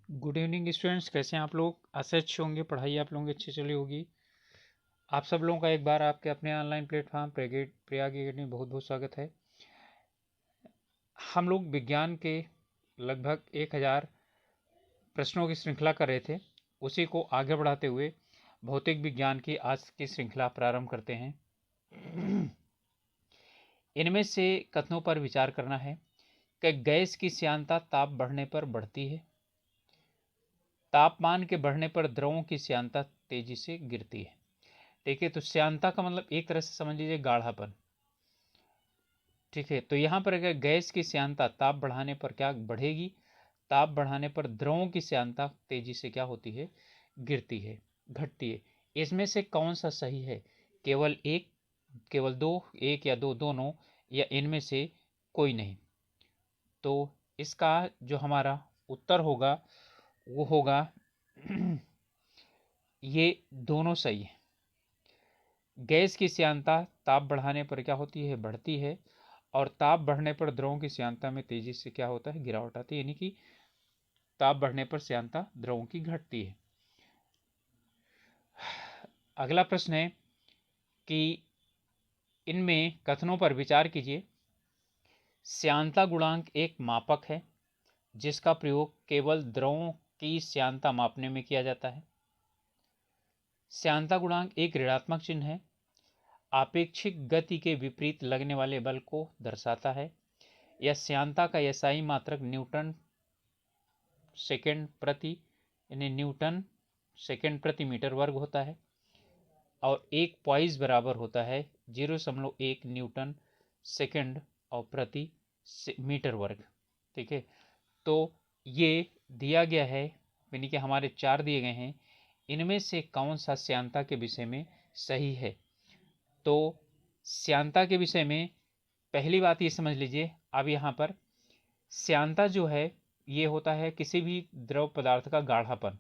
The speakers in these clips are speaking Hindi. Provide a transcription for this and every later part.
गुड इवनिंग स्टूडेंट्स, कैसे हैं आप लोग। आशा अच्छे होंगे, पढ़ाई आप लोगों की अच्छी चली होगी। आप सब लोगों का एक बार आपके अपने ऑनलाइन प्लेटफॉर्म प्रयाग एकेडमी में बहुत बहुत स्वागत है। हम लोग विज्ञान के लगभग 1000 प्रश्नों की श्रृंखला कर रहे थे। उसी को आगे बढ़ाते हुए भौतिक विज्ञान की आज की श्रृंखला प्रारंभ करते हैं। इनमें से कथनों पर विचार करना है कि गैस की श्यानता ताप बढ़ने पर बढ़ती है, तापमान के बढ़ने पर द्रवों की श्यानता तेजी से गिरती है। ठीक है, तो श्यानता का मतलब एक तरह से समझ लीजिए गाढ़ापन। ठीक है, तो यहाँ पर अगर गैस की श्यानता ताप बढ़ाने पर क्या बढ़ेगी, ताप बढ़ाने पर द्रवों की श्यानता तेजी से क्या होती है, गिरती है, घटती है। इसमें से कौन सा सही है? केवल एक, केवल दो, एक या दो, दोनों, या इनमें से कोई नहीं। तो इसका जो हमारा उत्तर होगा वो होगा ये दोनों सही है। गैस की श्यानता ताप बढ़ाने पर क्या होती है, बढ़ती है, और ताप बढ़ने पर द्रवों की श्यानता में तेजी से क्या होता है, गिरावट आती है। यानी कि ताप बढ़ने पर श्यानता द्रवों की घटती है। अगला प्रश्न है कि इनमें कथनों पर विचार कीजिए। श्यानता गुणांक एक मापक है जिसका प्रयोग केवल द्रवों की श्यानता मापने में किया जाता है। श्यानता गुणांक एक ऋणात्मक चिन्ह है, आपेक्षिक गति के विपरीत लगने वाले बल को दर्शाता है। यह श्यानता का एसआई मात्रक न्यूटन सेकेंड प्रति यानी न्यूटन सेकेंड प्रति मीटर वर्ग होता है, और एक पॉइस बराबर होता है 0.1 न्यूटन सेकेंड और प्रति मीटर वर्ग। ठीक है, तो ये दिया गया है, यानी कि हमारे 4 दिए गए हैं। इनमें से कौन सा श्यानता के विषय में सही है? तो श्यानता के विषय में पहली बात ये समझ लीजिए, अब यहाँ पर श्यानता जो है ये होता है किसी भी द्रव पदार्थ का गाढ़ापन।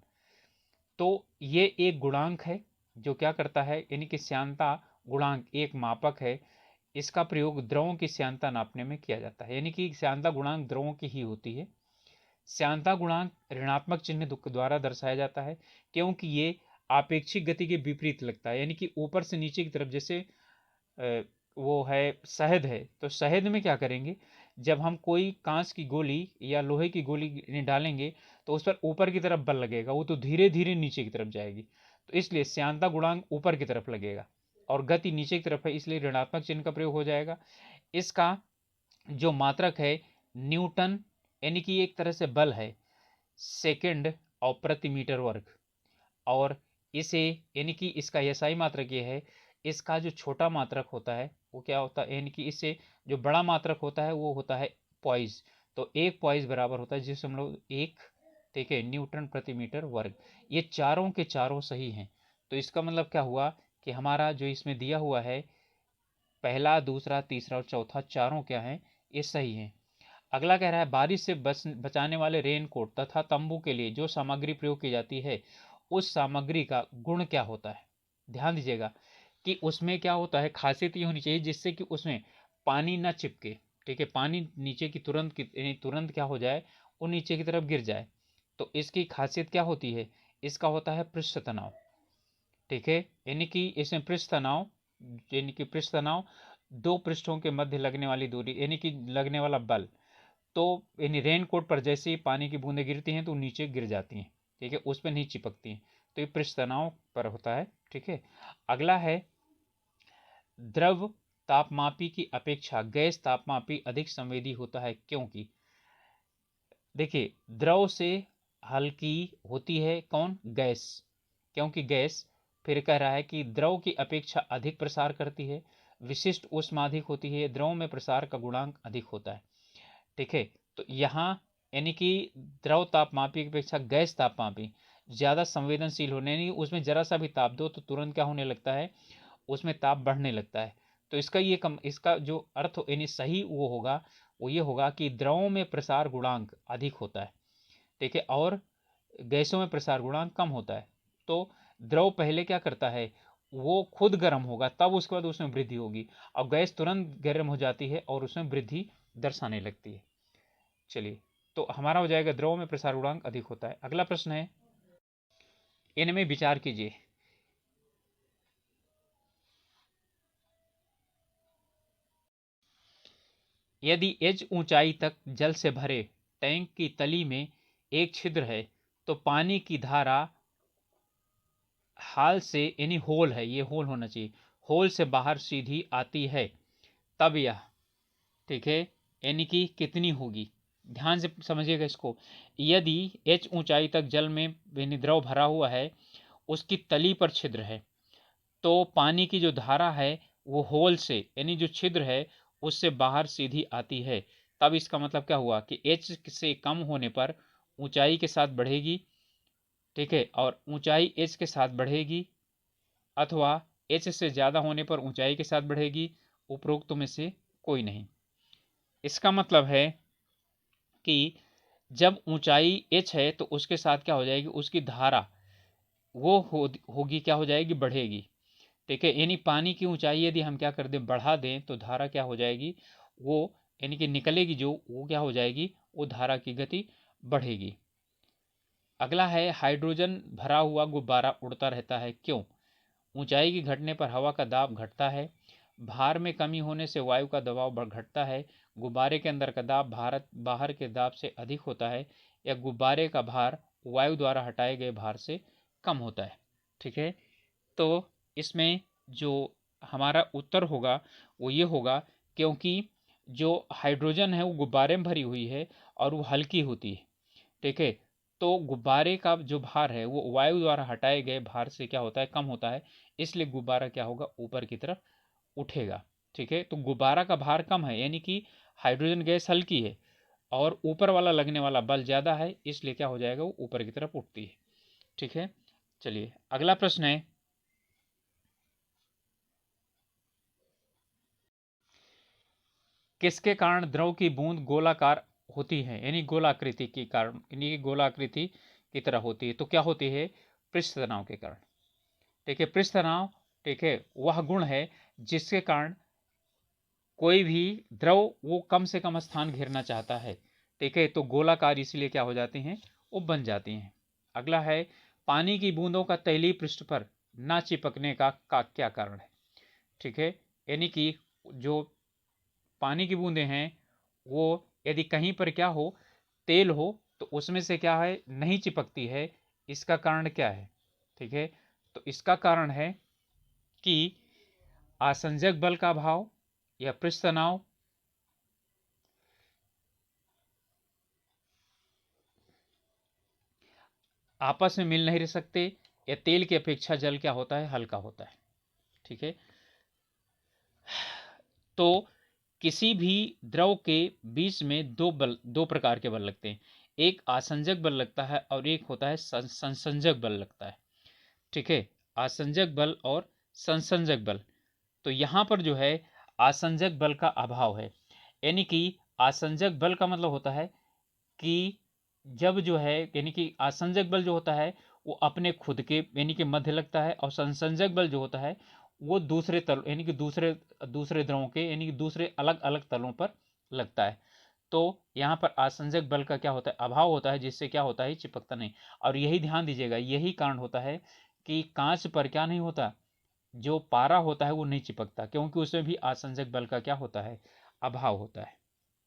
तो ये एक गुणांक है जो क्या करता है, यानी कि श्यानता गुणांक एक मापक है, इसका प्रयोग द्रवों की श्यानता नापने में किया जाता है। यानी कि श्यानता गुणांक द्रवों की ही होती है। श्यानता गुणांक ऋणात्मक चिन्ह द्वारा दर्शाया जाता है क्योंकि ये आपेक्षिक गति के विपरीत लगता है। यानी कि ऊपर से नीचे की तरफ, जैसे वो है शहद है, तो शहद में क्या करेंगे, जब हम कोई कांच की गोली या लोहे की गोली डालेंगे तो उस पर ऊपर की तरफ बल लगेगा, वो तो धीरे धीरे नीचे की तरफ जाएगी। तो इसलिए श्यानता गुणांक ऊपर की तरफ लगेगा और गति नीचे की तरफ है, इसलिए ऋणात्मक चिन्ह का प्रयोग हो जाएगा। इसका जो मात्रक है न्यूटन, यानी कि एक तरह से बल है, सेकेंड और प्रति मीटर वर्ग। और इसे यानी कि इसका एसआई मात्रक ये है, इसका जो छोटा मात्रक होता है वो क्या होता है, यानी कि इससे जो बड़ा मात्रक होता है वो होता है पॉइस। तो एक पॉइस बराबर होता है 0.1, ठीक है, न्यूटन प्रति मीटर वर्ग। ये चारों के चारों सही हैं। तो इसका मतलब क्या हुआ कि हमारा जो इसमें दिया हुआ है पहला, दूसरा, तीसरा और चौथा, चारों क्या हैं, ये सही हैं। अगला कह रहा है बारिश से बचाने वाले रेनकोट तथा तंबू के लिए जो सामग्री प्रयोग की जाती है उस सामग्री का गुण क्या होता है। ध्यान दीजिएगा कि उसमें क्या होता है, खासियत ये होनी चाहिए जिससे कि उसमें पानी ना चिपके। ठीक है, पानी नीचे की तुरंत क्या हो जाए, वो नीचे की तरफ गिर जाए। तो इसकी खासियत क्या होती है, इसका होता है पृष्ठ तनाव। ठीक है, यानी कि इसमें पृष्ठ तनाव, यानी कि पृष्ठ तनाव दो पृष्ठों के मध्य लगने वाली दूरी, यानी कि लगने वाला बल। तो यानी रेन कोट पर जैसे ही पानी की बूंदें गिरती हैं तो नीचे गिर जाती हैं। ठीक है, उस पर नहीं चिपकती हैं। तो ये पृष्ठ तनाव पर होता है। ठीक है, अगला है द्रव तापमापी की अपेक्षा गैस तापमापी अधिक संवेदी होता है क्योंकि, देखिए द्रव से हल्की होती है कौन, गैस, क्योंकि गैस फिर कह रहा है कि द्रव की अपेक्षा अधिक प्रसार करती है, विशिष्ट ऊष्मा अधिक होती है, द्रव में प्रसार का गुणांक अधिक होता है। ठीक है, तो यहाँ यानी कि द्रव तापमापी की अपेक्षा गैस तापमापी ज़्यादा संवेदनशील होने, यानी उसमें जरा सा भी ताप दो तो तुरंत क्या होने लगता है, उसमें ताप बढ़ने लगता है। तो इसका ये इसका जो अर्थ यानी सही वो होगा, वो ये होगा कि द्रवों में प्रसार गुणांक अधिक होता है। ठीक है, और गैसों में प्रसार गुणांक कम होता है। तो द्रव पहले क्या करता है, वो खुद गर्म होगा तब उसके बाद उसमें वृद्धि होगी, और गैस तुरंत गर्म हो जाती है और उसमें वृद्धि दर्शाने लगती है। चलिए, तो हमारा हो जाएगा द्रव में प्रसार गुणांक अधिक होता है। अगला प्रश्न है, इनमें विचार कीजिए। यदि h ऊंचाई तक जल से भरे टैंक की तली में एक छिद्र है तो पानी की धारा हाल से, यानी होल है, ये होल होना चाहिए, होल से बाहर सीधी आती है, तब यह, ठीक है, यानी कि कितनी होगी? ध्यान से समझिएगा इसको। यदि h ऊंचाई तक जल में द्रव भरा हुआ है, उसकी तली पर छिद्र है, तो पानी की जो धारा है वो होल से, यानी जो छिद्र है उससे बाहर सीधी आती है। तब इसका मतलब क्या हुआ कि h से कम होने पर ऊंचाई के साथ बढ़ेगी, ठीक है, और ऊंचाई h के साथ बढ़ेगी, अथवा h से ज़्यादा होने पर ऊंचाई के साथ बढ़ेगी, उपरोक्त में से कोई नहीं। इसका मतलब है कि जब ऊंचाई h है तो उसके साथ क्या हो जाएगी, उसकी धारा वो होगी, क्या हो जाएगी, बढ़ेगी, ठीक है। यानी पानी की ऊंचाई यदि हम क्या कर दें, बढ़ा दें, तो धारा क्या हो जाएगी, वो यानी कि निकलेगी जो, वो क्या हो जाएगी, वो धारा की गति बढ़ेगी। अगला है, हाइड्रोजन भरा हुआ गुब्बारा उड़ता रहता है, क्यों? ऊंचाई की घटने पर हवा का दाब घटता है, भार में कमी होने से वायु का दबाव घटता है, गुब्बारे के अंदर का दाब बाहर के दाब से अधिक होता है, या गुब्बारे का भार वायु द्वारा हटाए गए भार से कम होता है, ठीक है। तो इसमें जो हमारा उत्तर होगा वो ये होगा, क्योंकि जो हाइड्रोजन है वो गुब्बारे में भरी हुई है और वो हल्की होती है, ठीक है। तो गुब्बारे का जो भार है वो वायु द्वारा हटाए गए भार से क्या होता है, कम होता है, इसलिए गुब्बारा क्या होगा, ऊपर की तरफ उठेगा, ठीक है। तो गुब्बारा का भार कम है, यानी कि हाइड्रोजन गैस हल्की है, और ऊपर वाला लगने वाला बल ज़्यादा है, इसलिए क्या हो जाएगा, वो ऊपर की तरफ उठती है, ठीक है। चलिए अगला प्रश्न है, किसके कारण द्रव की बूंद गोलाकार होती है, यानी गोलाकृति के कारण, यानी गोलाकृति की तरह होती है? तो क्या होती है, पृष्ठ तनाव के कारण, ठीक है। पृष्ठ तनाव, ठीक है, वह गुण है जिसके कारण कोई भी द्रव वो कम से कम स्थान घेरना चाहता है, ठीक है। तो गोलाकार इसलिए क्या हो जाती हैं, वो बन जाती हैं। अगला है, पानी की बूंदों का तैलीय पृष्ठ पर ना चिपकने का क्या कारण है, ठीक है। यानी कि जो पानी की बूंदें हैं वो यदि कहीं पर क्या हो, तेल हो, तो उसमें से क्या है, नहीं चिपकती है, इसका कारण क्या है, ठीक है। तो इसका कारण है कि आसंजक बल का अभाव, या पृष्ठ तनाव, आपस में मिल नहीं रह सकते, या तेल की अपेक्षा जल क्या होता है, हल्का होता है, ठीक है। तो किसी भी द्रव के बीच में दो प्रकार के बल लगते हैं, एक आसंजक बल लगता है और एक होता है संसंजक बल लगता है, ठीक है। आसंजक बल और संसंजक बल, तो यहां पर जो है आसंजक बल का अभाव है, यानी कि आसंजक बल का मतलब होता है कि जब जो है, यानी कि आसंजक बल जो होता है वो अपने खुद के यानी कि मध्य लगता है, और संसंजक बल जो होता है वो दूसरे तल, यानी कि दूसरे दूसरे द्रवों के, यानी कि दूसरे अलग अलग तलों पर लगता है। तो यहाँ पर आसंजक बल का क्या होता है, अभाव होता है, जिससे क्या होता है, चिपकता नहीं। और यही ध्यान दीजिएगा, यही कारण होता है कि कांच पर क्या नहीं होता, जो पारा होता है वो नहीं चिपकता, क्योंकि उसमें भी आसंजक बल का क्या होता है, अभाव होता है,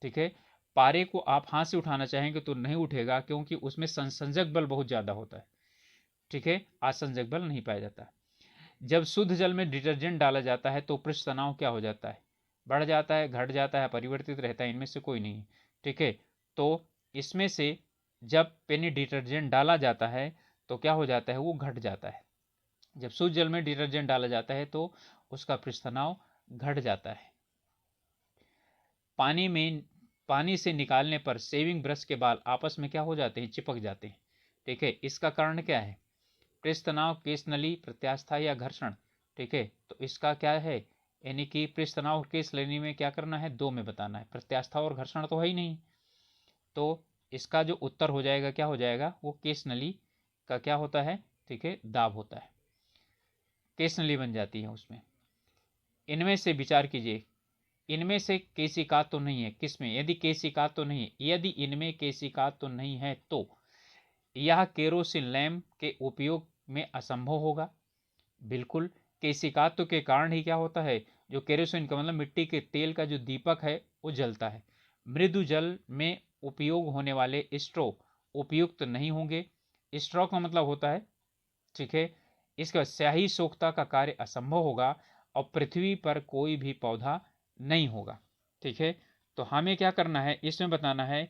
ठीक है। पारे को आप हाथ से उठाना चाहेंगे तो नहीं उठेगा, क्योंकि उसमें संसंजक बल बहुत ज्यादा होता है, ठीक है, आसंजक बल नहीं पाया जाता। जब शुद्ध जल में डिटर्जेंट डाला जाता है तो पृष्ठ तनाव क्या हो जाता है, बढ़ जाता है, घट जाता है, परिवर्तित रहता है, इनमें से कोई नहीं, ठीक है। तो इसमें से जब पेनी डिटर्जेंट डाला जाता है तो क्या हो जाता है, वो घट जाता है। जब शुद्ध जल में डिटर्जेंट डाला जाता है तो उसका पृष्ठ तनाव घट जाता है। पानी से निकालने पर शेविंग ब्रश के बाल आपस में क्या हो जाते हैं, चिपक जाते हैं, ठीक है। इसका कारण क्या है, पृष्ठ तनाव, केश नली, प्रत्यास्था या घर्षण, ठीक है। तो इसका क्या है, यानी कि पृष्ठ तनाव और केश नली में क्या करना है, दो में बताना है, प्रत्यास्था और घर्षण तो है ही नहीं। तो इसका जो उत्तर हो जाएगा, क्या हो जाएगा, वो केश नली का क्या होता है, ठीक है, दाब होता है, केश नली बन जाती है उसमें। इनमें से विचार कीजिए, इनमें से केशिका तो नहीं है, किसमें, यदि केशिका तो नहीं है, यदि इनमें केशिका तो नहीं है तो यह केरोसिन लैंप के उपयोग में असंभव होगा। बिल्कुल, केशिकात्व के कारण ही क्या होता है, जो केरोसिन का मतलब मिट्टी के तेल का जो दीपक है वो जलता है। मृदु जल में उपयोग होने वाले स्ट्रो उपयुक्त नहीं होंगे। स्ट्रो का मतलब होता है, ठीक है, इसका स्याही सोखता का कार्य असंभव होगा और पृथ्वी पर कोई भी पौधा नहीं होगा। ठीक है, तो हमें क्या करना है, इसमें बताना है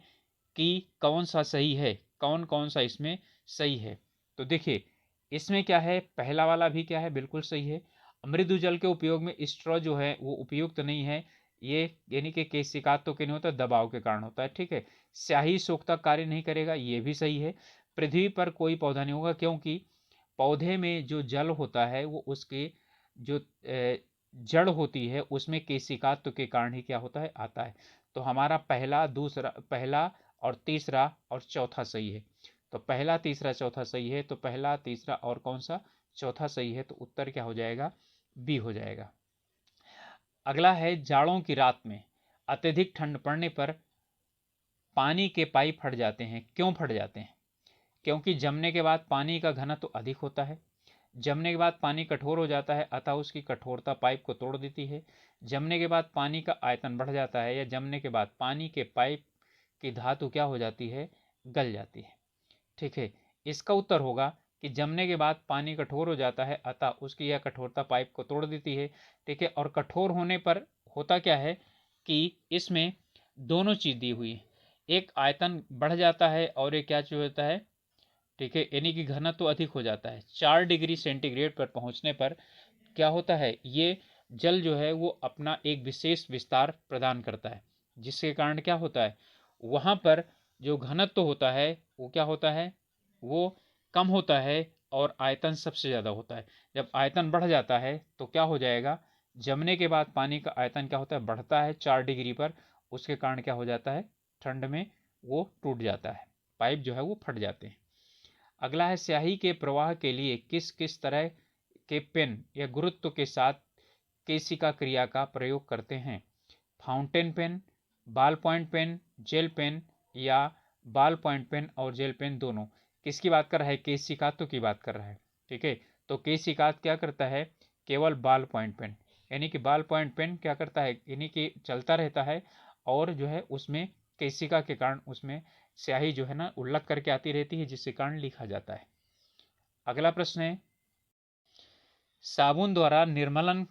कि कौन सा सही है, कौन कौन सा इसमें सही है। तो देखिए इसमें क्या है, पहला वाला भी क्या है, बिल्कुल सही है। मृदु जल के उपयोग में स्ट्रॉ जो है वो उपयुक्त नहीं है, ये यानी कि केशिकात तो क्यों नहीं होता, दबाव के कारण होता है। ठीक है, स्याही सोखता कार्य नहीं करेगा, ये भी सही है। पृथ्वी पर कोई पौधा नहीं होगा, क्योंकि पौधे में जो जल होता है वो उसके जो जड़ होती है उसमें केशिकात्व के कारण ही क्या होता है, आता है। तो हमारा पहला, दूसरा, पहला और तीसरा और चौथा सही है। तो पहला, तीसरा, चौथा सही है, तो पहला, तीसरा और कौन सा, चौथा सही है, तो उत्तर क्या हो जाएगा, बी हो जाएगा। अगला है, जाड़ों की रात में अत्यधिक ठंड पड़ने पर पानी के पाइप फट जाते हैं, क्यों फट जाते हैं? क्योंकि जमने के बाद पानी का घनत्व तो अधिक होता है। जमने के बाद पानी कठोर हो जाता है, अतः उसकी कठोरता पाइप को तोड़ देती है। जमने के बाद पानी का आयतन बढ़ जाता है, या जमने के बाद पानी के पाइप की धातु क्या हो जाती है, गल जाती है। ठीक है, इसका उत्तर होगा कि जमने के बाद पानी कठोर हो जाता है, अतः उसकी यह कठोरता पाइप को तोड़ देती है। ठीक है, और कठोर होने पर होता क्या है कि इसमें दोनों चीज दी हुई है, एक आयतन बढ़ जाता है और एक क्या चीज होता है, ठीक है, यानी कि घनत्व तो अधिक हो जाता है। 4 डिग्री सेंटीग्रेड पर पहुंचने पर क्या होता है, ये जल जो है वो अपना एक विशेष विस्तार प्रदान करता है, जिसके कारण क्या होता है, वहां पर जो घनत्व तो होता है वो क्या होता है, वो कम होता है और आयतन सबसे ज़्यादा होता है। जब आयतन बढ़ जाता है तो क्या हो जाएगा, जमने के बाद पानी का आयतन क्या होता है, बढ़ता है 4 डिग्री पर, उसके कारण क्या हो जाता है, ठंड में वो टूट जाता है, पाइप जो है वो फट जाते हैं। अगला है, स्याही के प्रवाह के लिए किस किस तरह के पेन या गुरुत्व के साथ केशिका क्रिया का प्रयोग करते हैं? फाउंटेन पेन, बाल पॉइंट पेन, जेल पेन, या बाल पॉइंट पेन और जेल पेन दोनों। किसकी बात कर रहा है, केशिकात्व की बात कर रहा है। ठीक है, तो केशिकात क्या करता है, केवल बाल पॉइंट पेन, यानी कि बाल पॉइंट पेन क्या करता है, यानी कि चलता रहता है और जो है उसमें केशिका के कारण उसमें स्याही जो है ना उल्लख करके आती रहती है, जिसके कारण लिखा जाता है। अगला प्रश्न है, साबुन द्वारा निर्मलन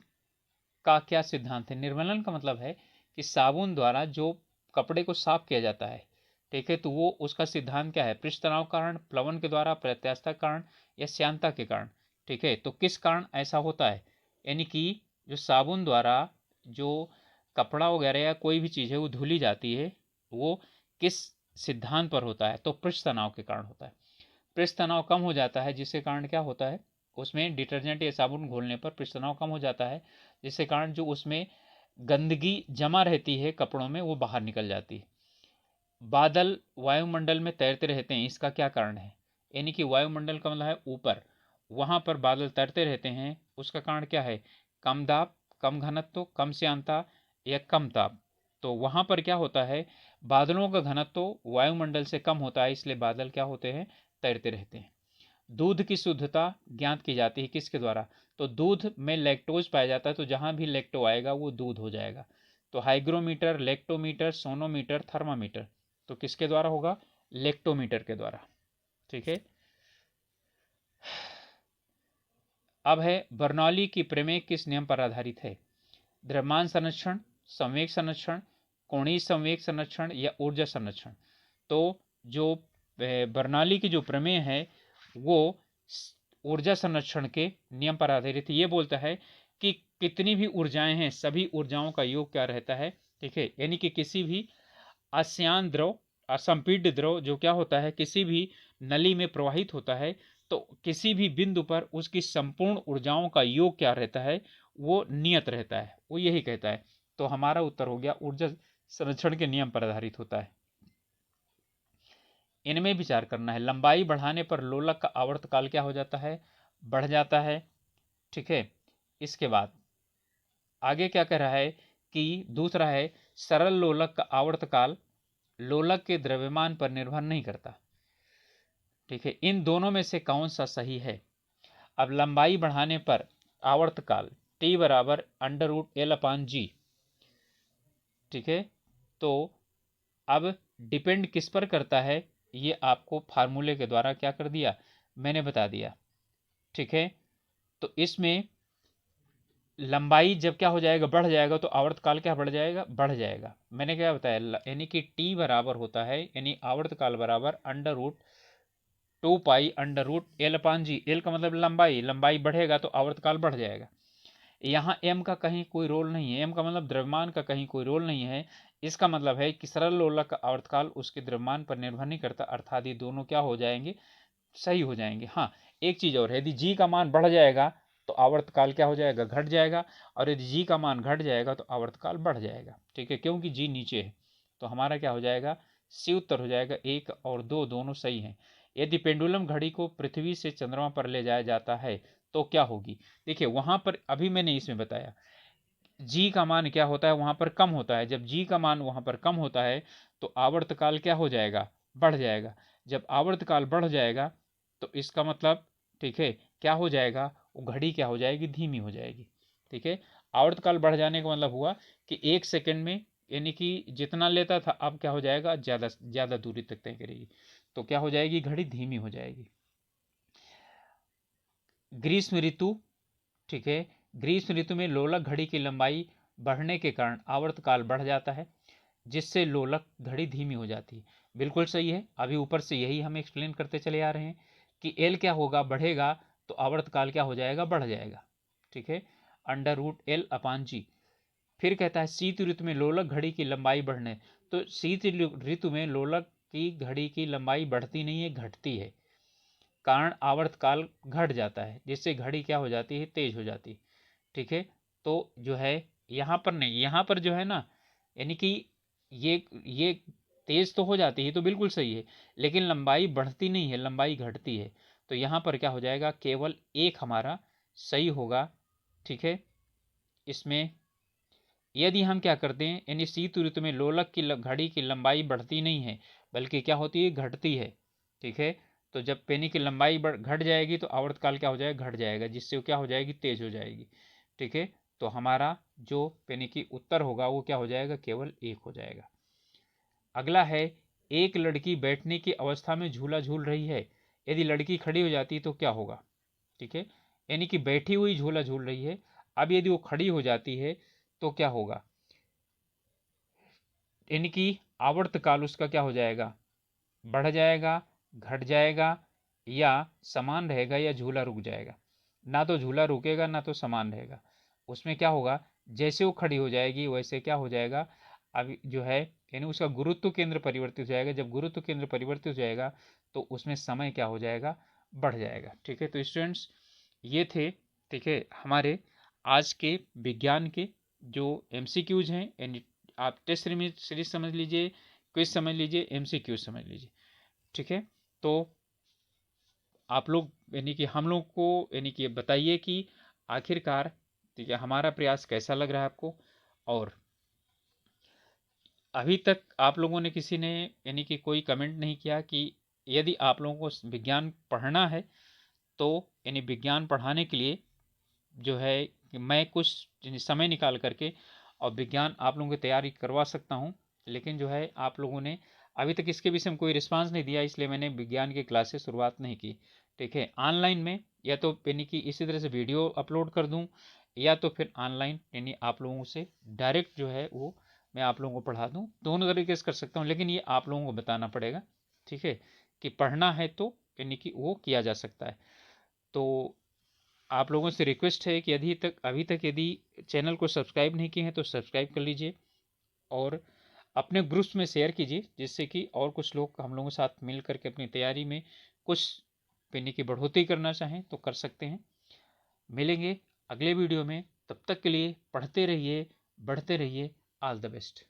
का क्या सिद्धांत है? निर्मलन का मतलब है कि साबुन द्वारा जो कपड़े को साफ किया जाता है, ठीक है, तो वो उसका सिद्धांत क्या है, पृष्ठ तनाव कारण, प्लवन के द्वारा, प्रत्यास्थता कारण, या श्यानता के कारण। ठीक है, तो किस कारण ऐसा होता है, यानी कि जो साबुन द्वारा जो कपड़ा वगैरह या कोई भी चीज़ है वो धुली जाती है, वो किस सिद्धांत पर होता है, तो पृष्ठ तनाव के कारण होता है। पृष्ठ तनाव कम हो जाता है, जिसके कारण क्या होता है, उसमें डिटर्जेंट या साबुन घोलने पर पृष्ठ तनाव कम हो जाता है, जिसके कारण जो उसमें गंदगी जमा रहती है कपड़ों में वो बाहर निकल जाती है। बादल वायुमंडल में तैरते रहते हैं, इसका क्या कारण है, यानी कि वायुमंडल का मतलब है ऊपर, वहां पर बादल तैरते रहते हैं, उसका कारण क्या है, कम दाब, कम घनत्व, कम श्यानता या कम ताप। तो वहां पर क्या होता है, बादलों का घनत्व वायुमंडल से कम होता है, इसलिए बादल क्या होते हैं, तैरते रहते हैं। दूध की शुद्धता ज्ञात की जाती है किसके द्वारा, तो दूध में लैक्टोज पाया जाता है, तो जहां भी लैक्टो आएगा वो दूध हो जाएगा। तो हाइग्रोमीटर, लैक्टोमीटर, सोनोमीटर, थर्मामीटर, तो किसके द्वारा होगा, लैक्टोमीटर के द्वारा। ठीक है, अब है, बर्नौली की प्रमेय किस नियम पर आधारित है? द्रव्यमान संरक्षण, संवेग संरक्षण, कोणीय संवेग संरक्षण, या ऊर्जा संरक्षण। तो जो बर्नौली की जो प्रमेय है वो ऊर्जा संरक्षण के नियम पर आधारित ये बोलता है कि कितनी भी ऊर्जाएं हैं सभी ऊर्जाओं का योग क्या रहता है, ठीक है, यानी कि किसी भी अश्यान द्रव, असंपीड्य द्रव जो क्या होता है, किसी भी नली में प्रवाहित होता है, तो किसी भी बिंदु पर उसकी संपूर्ण ऊर्जाओं का योग क्या रहता है, वो नियत रहता है, वो यही कहता है। तो हमारा उत्तर हो गया ऊर्जा संरक्षण के नियम पर आधारित होता है। इनमें विचार करना है, लंबाई बढ़ाने पर लोलक का आवर्तकाल क्या हो जाता है, बढ़ जाता है। ठीक है, इसके बाद आगे क्या कह रहा है कि दूसरा है सरल लोलक का आवर्तकाल लोलक के द्रव्यमान पर निर्भर नहीं करता। ठीक है, इन दोनों में से कौन सा सही है? अब लंबाई बढ़ाने पर आवर्तकाल T बराबर √L/G। ठीक है, तो अब डिपेंड किस पर करता है, ये आपको फार्मूले के द्वारा क्या कर दिया, मैंने बता दिया। ठीक है, तो इसमें लंबाई जब क्या हो जाएगा, बढ़ जाएगा, तो आवर्तकाल क्या बढ़ जाएगा, बढ़ जाएगा। मैंने क्या बताया, यानी कि T बराबर होता है, यानी आवर्तकाल बराबर √2π√L/G। एल का मतलब लंबाई, लंबाई बढ़ेगा तो आवर्तकाल बढ़ जाएगा। यहाँ m का कहीं कोई रोल नहीं है, m का मतलब द्रव्यमान का कहीं कोई रोल नहीं है। इसका मतलब है कि सरल लोलक का आवर्तकाल उसके द्रव्यमान पर निर्भर नहीं करता, अर्थात ये दोनों क्या हो जाएंगे, सही हो जाएंगे। हाँ, एक चीज और है, यदि g का मान बढ़ जाएगा तो आवर्तकाल क्या हो जाएगा, घट जाएगा, और यदि g का मान घट जाएगा तो आवर्तकाल बढ़ जाएगा। ठीक है, क्योंकि g नीचे है, तो हमारा क्या हो जाएगा, सी उत्तर हो जाएगा। 1 और 2 दोनों सही हैं। यदि पेंडुलम घड़ी को पृथ्वी से चंद्रमा पर ले जाया जाता है तो क्या होगी? देखिए वहां पर अभी मैंने इसमें बताया जी का मान क्या होता है, वहां पर कम होता है। जब जी का मान वहां पर कम होता है तो आवर्तकाल क्या हो जाएगा, बढ़ जाएगा। जब आवर्तकाल बढ़ जाएगा तो इसका मतलब, ठीक है, क्या हो जाएगा, वो घड़ी क्या हो जाएगी, धीमी हो जाएगी। ठीक है, आवर्तकाल बढ़ जाने का मतलब हुआ कि 1 सेकंड में, यानी कि जितना लेता था अब क्या हो जाएगा, ज्यादा ज्यादा दूरी तक तय करेगी, तो क्या हो जाएगी, घड़ी धीमी हो जाएगी। ग्रीष्म ऋतु, ठीक है, ग्रीष्म ऋतु में लोलक घड़ी की लंबाई बढ़ने के कारण आवर्तकाल बढ़ जाता है, जिससे लोलक घड़ी धीमी हो जाती है। बिल्कुल सही है, अभी ऊपर से यही हम एक्सप्लेन करते चले आ रहे हैं कि एल क्या होगा, बढ़ेगा तो आवर्तकाल क्या हो जाएगा, बढ़ जाएगा। ठीक है, √L/G। फिर कहता है शीत ऋतु में लोलक घड़ी की लंबाई बढ़ने, तो शीत ऋतु में लोलक की घड़ी की लंबाई बढ़ती नहीं है, घटती है, कारण आवर्तकाल घट जाता है, जिससे घड़ी क्या हो जाती है, तेज हो जाती है। ठीक है, तो जो है यहाँ पर नहीं, यहाँ पर जो है ना, यानी कि ये तेज तो हो जाती है, तो बिल्कुल सही है, लेकिन लंबाई बढ़ती नहीं है, लंबाई घटती है, तो यहाँ पर क्या हो जाएगा, केवल एक हमारा सही होगा। ठीक है, इसमें यदि हम क्या करते हैं, यानी शीत ऋतु में लोलक की घड़ी की लंबाई बढ़ती नहीं है, बल्कि क्या होती है, घटती है। ठीक है, तो जब पेनी की लंबाई घट जाएगी तो आवर्तकाल क्या हो जाएगा, घट जाएगा, जिससे वो क्या हो जाएगी, तेज हो जाएगी। ठीक है, तो हमारा जो पेनी की उत्तर होगा वो क्या हो जाएगा, केवल 1 हो जाएगा। अगला है, एक लड़की बैठने की अवस्था में झूला झूल रही है, यदि लड़की खड़ी हो जाती तो क्या होगा? ठीक है, यानी कि बैठी हुई झूला झूल रही है, अब यदि वो खड़ी हो जाती है तो क्या होगा, यानी कि आवर्तकाल उसका क्या हो जाएगा, बढ़ जाएगा, घट जाएगा, या समान रहेगा, या झूला रुक जाएगा। ना तो झूला रुकेगा, ना तो समान रहेगा। उसमें क्या होगा, जैसे वो खड़ी हो जाएगी वैसे क्या हो जाएगा, अब जो है, यानी उसका गुरुत्व केंद्र परिवर्तित हो जाएगा। जब गुरुत्व केंद्र परिवर्तित हो जाएगा तो उसमें समय क्या हो जाएगा, बढ़ जाएगा। ठीक है, तो स्टूडेंट्स ये थे, ठीक है, हमारे आज के विज्ञान के जो MCQs हैं, यानी आप टेस्ट सीरीज समझ लीजिए, क्विज समझ लीजिए, MCQ समझ लीजिए। ठीक है, तो आप लोग, यानी कि हम लोग को, यानी कि बताइए कि आखिरकार, ठीक है, हमारा प्रयास कैसा लग रहा है आपको। और अभी तक आप लोगों ने किसी ने, यानी कि कोई कमेंट नहीं किया कि यदि आप लोगों को विज्ञान पढ़ना है तो, यानी विज्ञान पढ़ाने के लिए जो है कि मैं कुछ समय निकाल करके और विज्ञान आप लोगों की तैयारी करवा सकता हूं। लेकिन जो है आप लोगों ने अभी तक इसके विषय में कोई रिस्पांस नहीं दिया, इसलिए मैंने विज्ञान की क्लासेस शुरुआत नहीं की। ठीक है, ऑनलाइन में या तो यानी कि इसी तरह से वीडियो अपलोड कर दूं, या तो फिर ऑनलाइन यानी आप लोगों से डायरेक्ट जो है वो मैं आप लोगों को पढ़ा दूं, दोनों तरीके से कर सकता हूं, लेकिन ये आप लोगों को बताना पड़ेगा। ठीक है, कि पढ़ना है तो यानी कि वो किया जा सकता है। तो आप लोगों से रिक्वेस्ट है कि अभी तक यदि चैनल को सब्सक्राइब नहीं किए हैं तो सब्सक्राइब कर लीजिए, और अपने ग्रुप्स में शेयर कीजिए, जिससे कि और कुछ लोग हम लोगों के साथ मिल करके अपनी तैयारी में कुछ पेनी की बढ़ोतरी करना चाहें तो कर सकते हैं। मिलेंगे अगले वीडियो में, तब तक के लिए पढ़ते रहिए, बढ़ते रहिए। All the best.